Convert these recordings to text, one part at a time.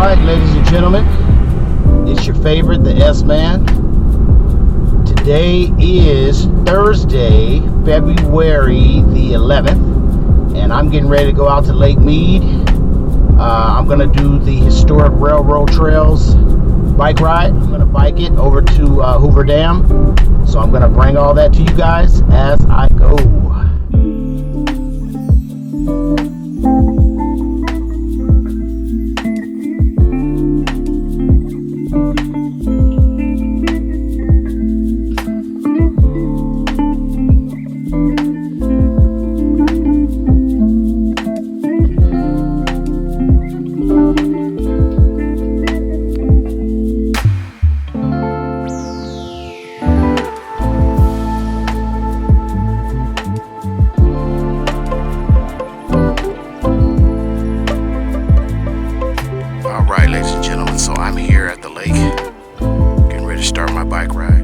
Alright, ladies and gentlemen, it's your favorite, the S-Man. Today is Thursday, February the 11th, and I'm getting ready to go out to Lake Mead. I'm going to do the historic railroad trails bike ride. I'm going to bike it over to Hoover Dam, so I'm going to bring all that to you guys as I go. Alright, ladies and gentlemen, so I'm here at the lake, getting ready to start my bike ride.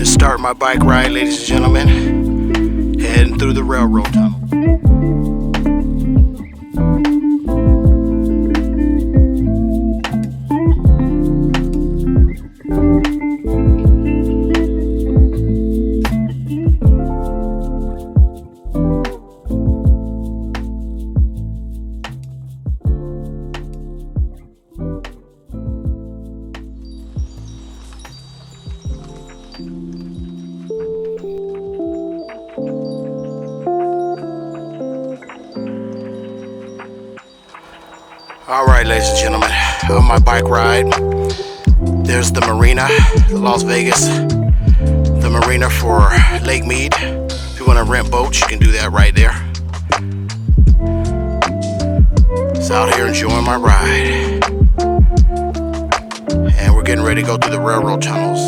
Start my bike ride, ladies and gentlemen, heading through the railroad tunnel. Alright, ladies and gentlemen, on my bike ride, there's the marina, Las Vegas, the marina for Lake Mead. If you want to rent boats, you can do that right there. So out here enjoying my ride. And we're getting ready to go through the railroad tunnels.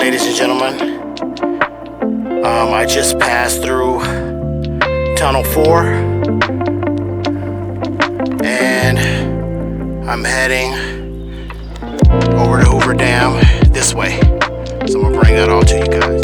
ladies and gentlemen. I just passed through Tunnel 4 and I'm heading over to Hoover Dam this way. So I'm gonna bring that all to you guys.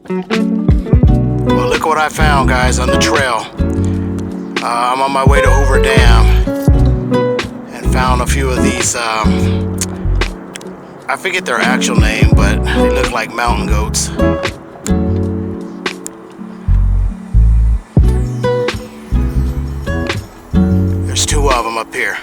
Well, look what I found, guys, on the trail. I'm on my way to Hoover Dam and found a few of these, I forget their actual name, but they look like mountain goats. There's two of them up here.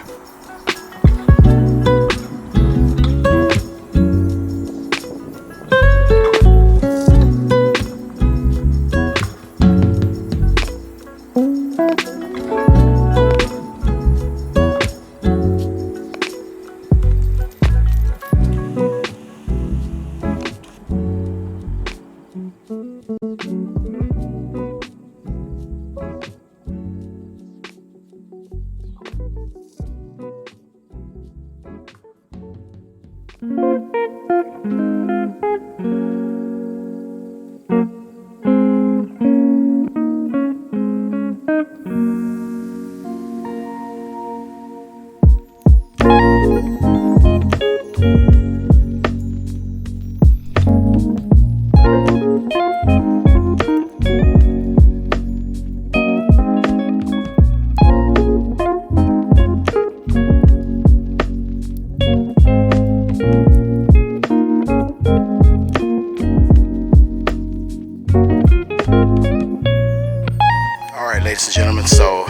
Ladies and gentlemen, so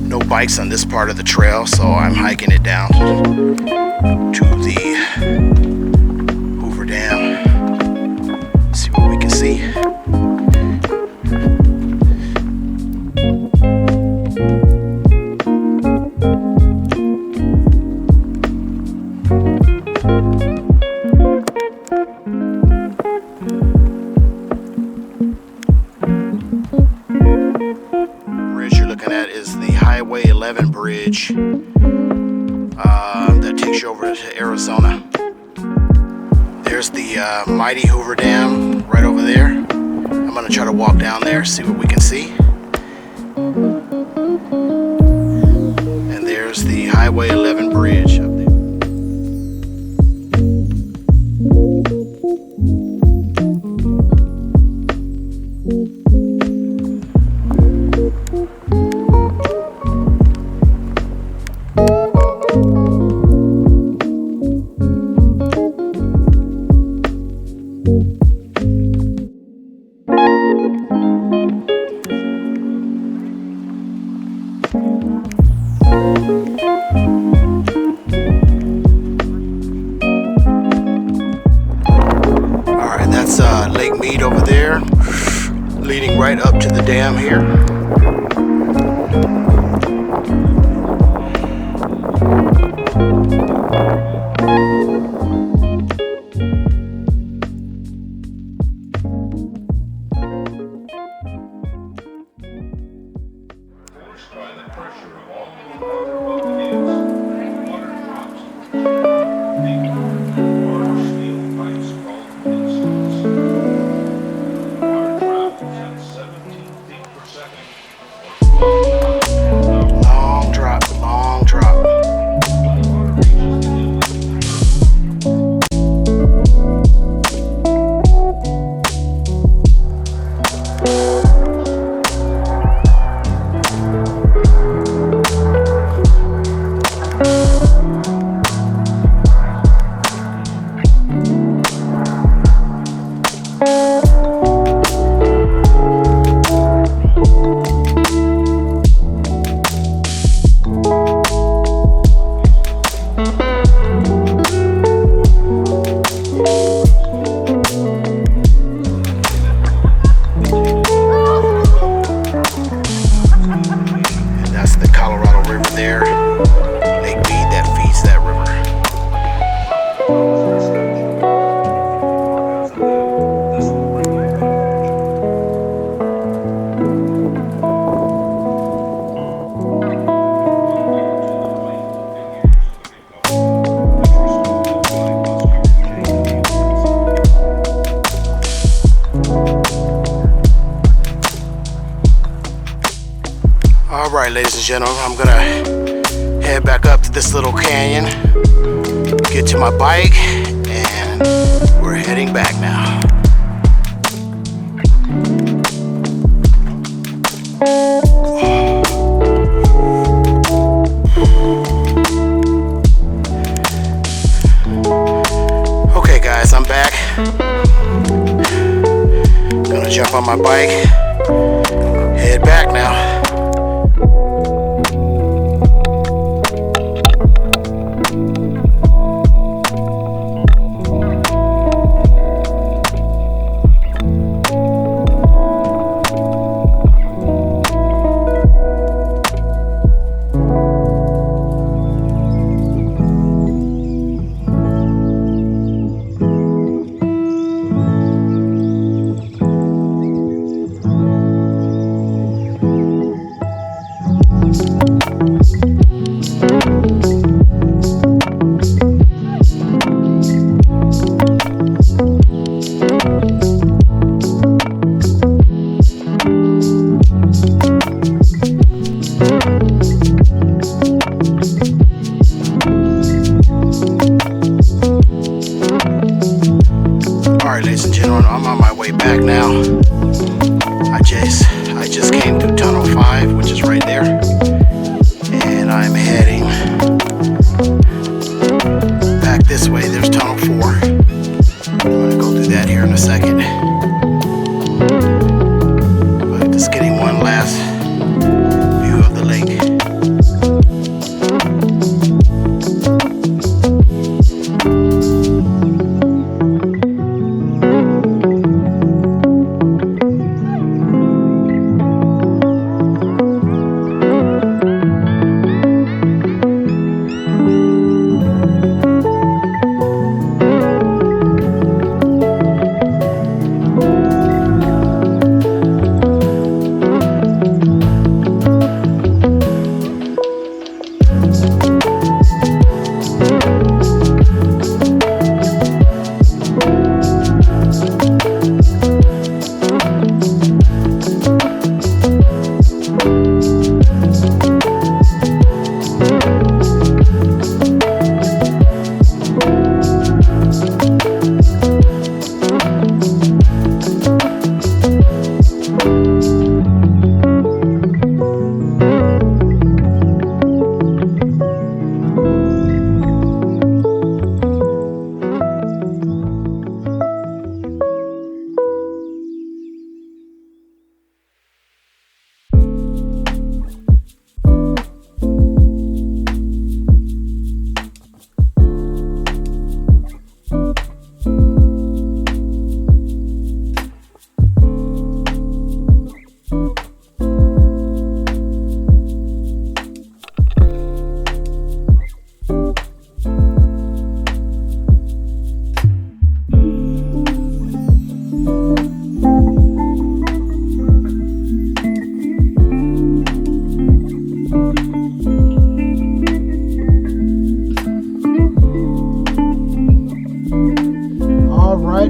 no bikes on this part of the trail, so I'm hiking it down to the Hoover Dam. See what we can see. Highway 11 bridge that takes you over to Arizona. There's the mighty Hoover Dam right over there. I'm gonna try to walk down there, see what we can see. And there's the Highway 11 bridge up there. gentlemen, I'm gonna head back up to this little canyon, get to my bike, and we're heading back now. Okay guys, I'm back. Gonna jump on my bike, head back now. Ladies and gentlemen, I'm on my way back now. I just came through Tunnel 5, which is right there, and I'm heading back this way. There's Tunnel 4. I'm gonna go through that here in a second. But just getting one last view of the lake.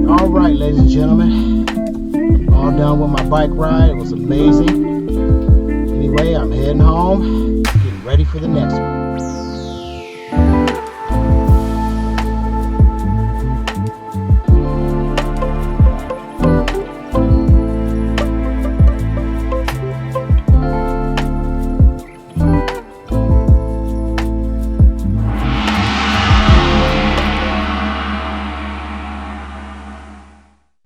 All right, ladies and gentlemen, all done with my bike ride. It was amazing. Anyway, I'm heading home, getting ready for the next one.